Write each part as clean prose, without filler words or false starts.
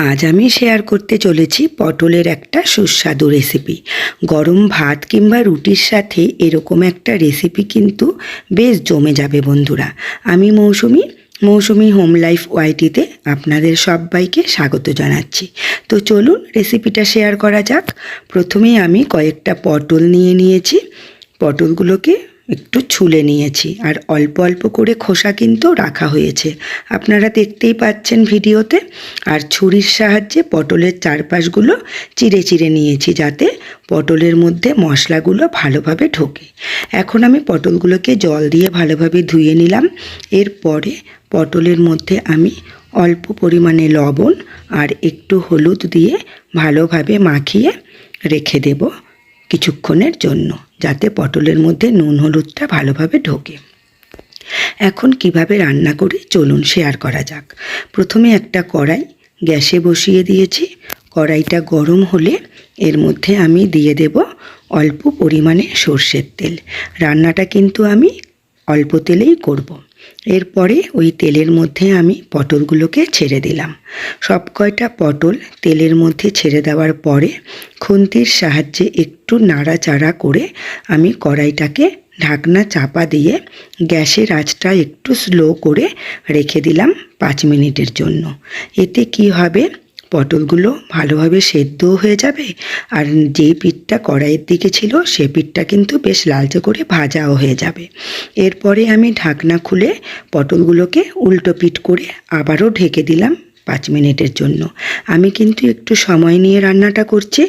আজ আমি শেয়ার করতে চলেছি পটলের একটা সুস্বাদু রেসিপি। গরম ভাত কিংবা রুটির সাথে এরকম একটা রেসিপি কিন্তু বেশ জমে যাবে বন্ধুরা। আমি মৌসুমি হোম লাইফ ওয়াইটিতে আপনাদের সবাইকে স্বাগত জানাচ্ছি। তো চলুন রেসিপিটা শেয়ার করা যাক। প্রথমেই আমি কয়েকটা পটল নিয়েছি। পটলগুলোকে একটু ছুলে নিয়েছি আর অল্প অল্প করে খোসা কিন্তু রাখা হয়েছে, আপনারা দেখতেই পাচ্ছেন ভিডিওতে। আর ছুরির সাহায্যে পটলের চারপাশগুলো চিড়ে নিয়েছি যাতে পটলের মধ্যে মশলাগুলো ভালোভাবে ঢোকে। এখন আমি পটলগুলোকে জল দিয়ে ভালোভাবে ধুয়ে নিলাম। এরপরে পটলের মধ্যে আমি অল্প পরিমাণে লবণ আর একটু হলুদ দিয়ে ভালোভাবে মাখিয়ে রেখে দেব কিছুক্ষণের জন্য, যাতে পটলের মধ্যে নুন হলুদটা ভালোভাবে ঢোকে। এখন কিভাবে রান্না করি চলুন শেয়ার করা যাক। প্রথমে একটা কড়াই গ্যাসে বসিয়ে দিয়েছি। কড়াইটা গরম হলে এর মধ্যে আমি দিয়ে দেব অল্প পরিমাণে সর্ষের তেল। রান্নাটা কিন্তু আমি অল্প তেলেই করব। এরপরে ওই তেলের মধ্যে আমি পটলগুলোকে ছেড়ে দিলাম। সব কয়টা পটল তেলের মধ্যে ছেড়ে দেওয়ার পরে খুন্তির সাহায্যে একটু নাড়াচাড়া করে আমি কড়াইটাকে ঢাকনা চাপা দিয়ে গ্যাসের আঁচটা একটু স্লো করে রেখে দিলাম 5 মিনিটের জন্য। এতে কি হবে, পটলগুলো ভালোভাবে সেদ্ধও হয়ে যাবে আর যেই পিঠটা কড়াইয়ের দিকে ছিল সে পিঠটা কিন্তু বেশ লালচে করে ভাজাও হয়ে যাবে। এরপরে আমি ঢাকনা খুলে পটলগুলোকে উল্টো পিঠ করে আবারও ঢেকে দিলাম 5 মিনিটের জন্য। আমি কিন্তু একটু সময় নিয়ে রান্নাটা করছি,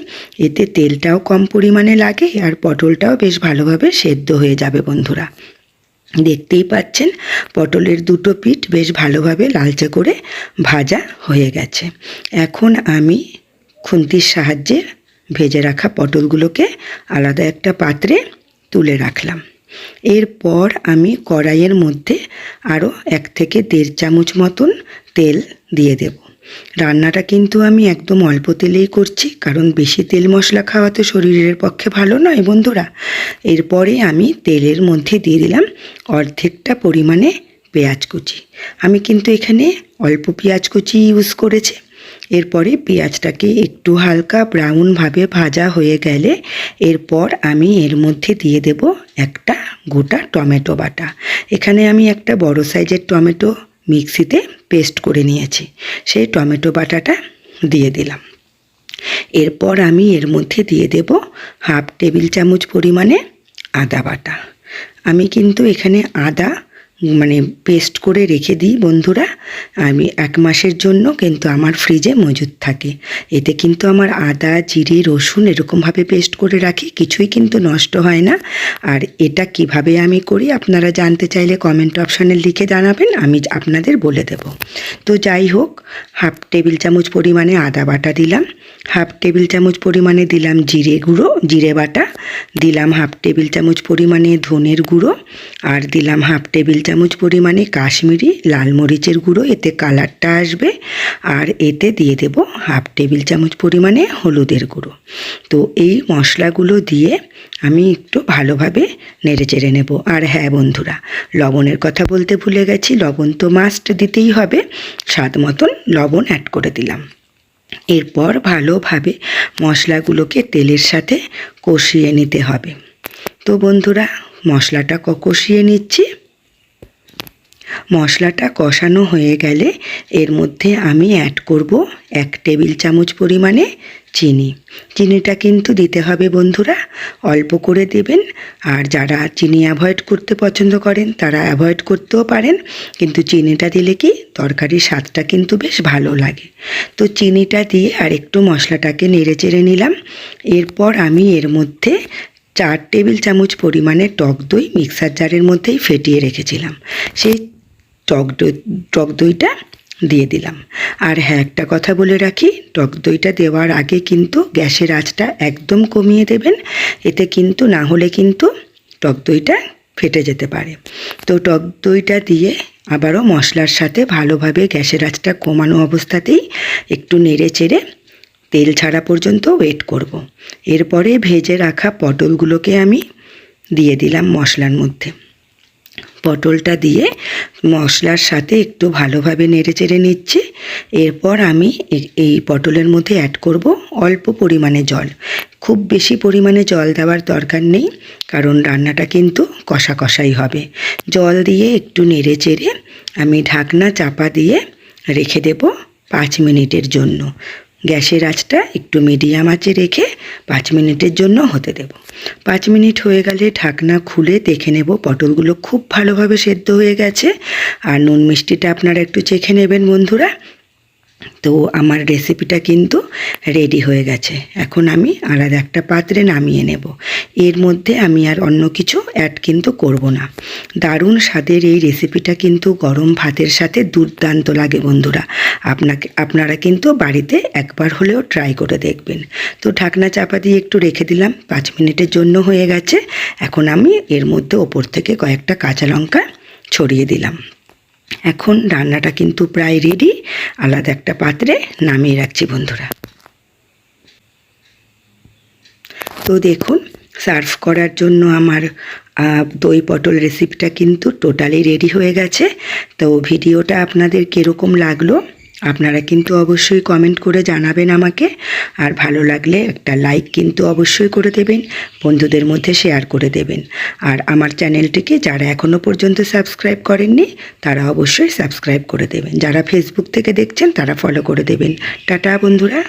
এতে তেলটাও কম পরিমাণে লাগে আর পটলটাও বেশ ভালোভাবে সেদ্ধ হয়ে যাবে বন্ধুরা। দেখতেই পাচ্ছেন পটলের দুটো পিঠ বেশ ভালোভাবে লালচে করে ভাজা হয়ে গেছে। এখন আমি খুন্তির সাহায্যে ভেজে রাখা পটলগুলোকে আলাদা একটা পাত্রে তুলে রাখলাম। এরপর আমি কড়াইয়ের মধ্যে আরও 1 থেকে 1.5 চামচ মতন তেল দিয়ে দেব। রান্নাটা কিন্তু আমি একদম অল্প তেলেই করছি, কারণ বেশি তেল মশলা খাওয়া তো শরীরের পক্ষে ভালো নয় বন্ধুরা। এরপরে আমি তেলের মধ্যে দিয়ে দিলাম অর্ধেকটা পরিমাণে পেঁয়াজ কুচি। আমি কিন্তু এখানে অল্প পেঁয়াজ কুচি ইউজ করেছি। এরপরে পেঁয়াজটাকে একটু হালকা ব্রাউনভাবে ভাজা হয়ে গেলে এরপর আমি এর মধ্যে দিয়ে দেব একটা গোটা টমেটো বাটা। এখানে আমি একটা বড় সাইজের টমেটো মিক্সিতে পেস্ট করে নিয়েছি, সেই টমেটো বাটাটা দিয়ে দিলাম। এরপর আমি এর মধ্যে দিয়ে দেব 1/2 টেবিল চামচ পরিমাণে আদা বাটা। আমি কিন্তু এখানে আদা পেস্ট করে রেখে দিই বন্ধুরা। আমি 1 মাসের জন্য কিন্তু আমার ফ্রিজে মজুদ থাকে। এতে কিন্তু আমার আদা জিরে রসুন এরকমভাবে পেস্ট করে রাখি, কিছুই কিন্তু নষ্ট হয় না। আর এটা কিভাবে আমি করি আপনারা জানতে চাইলে কমেন্ট অপশানে লিখে জানাবেন, আমি আপনাদের বলে দেব। তো যাই হোক, 1/2 টেবিল চামচ পরিমাণে আদা বাটা দিলাম, 1/2 টেবিল চামচ পরিমাণে দিলাম জিরে বাটা, দিলাম 1/2 টেবিল চামচ পরিমাণে ধনের গুঁড়ো, আর দিলাম 1/2 টেবিল চামচ পরিমাণে কাশ্মীরি লাল মরিচের গুঁড়ো, এতে কালারটা আসবে। আর এতে দিয়ে দেব 1/2 টেবিল চামচ পরিমাণে হলুদের গুঁড়ো। তো এই মশলাগুলো দিয়ে আমি একটু ভালোভাবে নেড়েচেড়ে নেব। আর হ্যাঁ বন্ধুরা, লবণের কথা বলতে ভুলে গেছি, লবণ তো মাস্ট দিতেই হবে। স্বাদ মতন লবণ অ্যাড করে দিলাম। এরপর ভালোভাবে মশলাগুলোকে তেলের সাথে কষিয়ে নিতে হবে। তো বন্ধুরা, মশলাটা কষিয়ে নিচ্ছি। মশলাটা কষানো হয়ে গেলে এর মধ্যে আমি অ্যাড করব 1 টেবিল চামচ পরিমাণে চিনি। চিনিটা কিন্তু দিতে হবে বন্ধুরা, অল্প করে দেবেন। আর যারা চিনি অ্যাভয়েড করতে পছন্দ করেন তারা অ্যাভয়েড করতেও পারেন, কিন্তু চিনিটা দিলে কি তরকারির স্বাদটা কিন্তু বেশ ভালো লাগে। তো চিনিটা দিয়ে আর একটু মশলাটাকে নেড়েচেড়ে নিলাম। এরপর আমি এর মধ্যে 4 টেবিল চামচ পরিমাণে টক দই মিক্সার জারের মধ্যেই ফেটিয়ে রেখেছিলাম, সেই টক দইটা দিয়ে দিলাম। আর হ্যাঁ, একটা কথা বলে রাখি, টক দইটা দেওয়ার আগে কিন্তু গ্যাসের আঁচটা একদম কমিয়ে দেবেন, এতে কিন্তু না হলে কিন্তু টক দইটা ফেটে যেতে পারে। তো টক দইটা দিয়ে আবারও মশলার সাথে ভালোভাবে গ্যাসের আঁচটা কমানো অবস্থাতেই একটু নেড়ে চেড়ে তেল ছাড়া পর্যন্ত ওয়েট করব। এরপরে ভেজে রাখা পটলগুলোকে আমি দিয়ে দিলাম মশলার মধ্যে। পটলটা দিয়ে মশলার সাথে একটু ভালোভাবে নেড়েচেড়ে নিচ্ছি। এরপর আমি এই পটলের মধ্যে অ্যাড করব অল্প পরিমাণে জল। খুব বেশি পরিমাণে জল দেওয়ার দরকার নেই, কারণ রান্নাটা কিন্তু কষা কষাই হবে। জল দিয়ে একটু নেড়েচেড়ে আমি ঢাকনা চাপা দিয়ে রেখে দেব 5 মিনিটের জন্য। গ্যাসের আঁচটা একটু মিডিয়াম আঁচে রেখে 5 মিনিটের জন্য হতে দেব। 5 মিনিট হয়ে গেলে ঢাকনা খুলে দেখে নেব পটলগুলো খুব ভালোভাবে সেদ্ধ হয়ে গেছে। আর নুন মিষ্টিটা আপনারা একটু চেখে নেবেন বন্ধুরা। তো আমার রেসিপিটা কিন্তু রেডি হয়ে গেছে। এখন আমি আলাদা একটা পাত্রে নামিয়ে নেব। এর মধ্যে আমি আর অন্য কিছু অ্যাড কিন্তু করব না। দারুণ স্বাদের এই রেসিপিটা কিন্তু গরম ভাতের সাথে দুর্দান্ত লাগে বন্ধুরা। আপনারা কিন্তু বাড়িতে একবার হলেও ট্রাই করে দেখবেন। তো ঢাকনা চাপা দিয়ে একটু রেখে দিলাম, 5 মিনিটের জন্য হয়ে গেছে। এখন আমি এর মধ্যে ওপর থেকে কয়েকটা কাঁচা লঙ্কা ছড়িয়ে দিলাম। এখন রান্নাটা কিন্তু প্রায় রেডি। আলাদা একটা পাত্রে নামিয়ে রাখছি বন্ধুরা। তো দেখুন, সার্ভ করার জন্য আমার দই পটল রেসিপিটা কিন্তু টোটালি রেডি হয়ে গেছে। তো ভিডিওটা আপনাদের কীরকম লাগলো আপনারা কিন্তু অবশ্যই কমেন্ট করে জানাবেন আমাকে। আর ভালো লাগলে একটা লাইক কিন্তু অবশ্যই করে দেবেন, বন্ধুদের মধ্যে শেয়ার করে দেবেন। আর আমার চ্যানেলটিকে যারা এখনও পর্যন্ত সাবস্ক্রাইব করেননি তারা অবশ্যই সাবস্ক্রাইব করে দেবেন। যারা ফেসবুক থেকে দেখছেন তারা ফলো করে দেবেন। টাটা বন্ধুরা।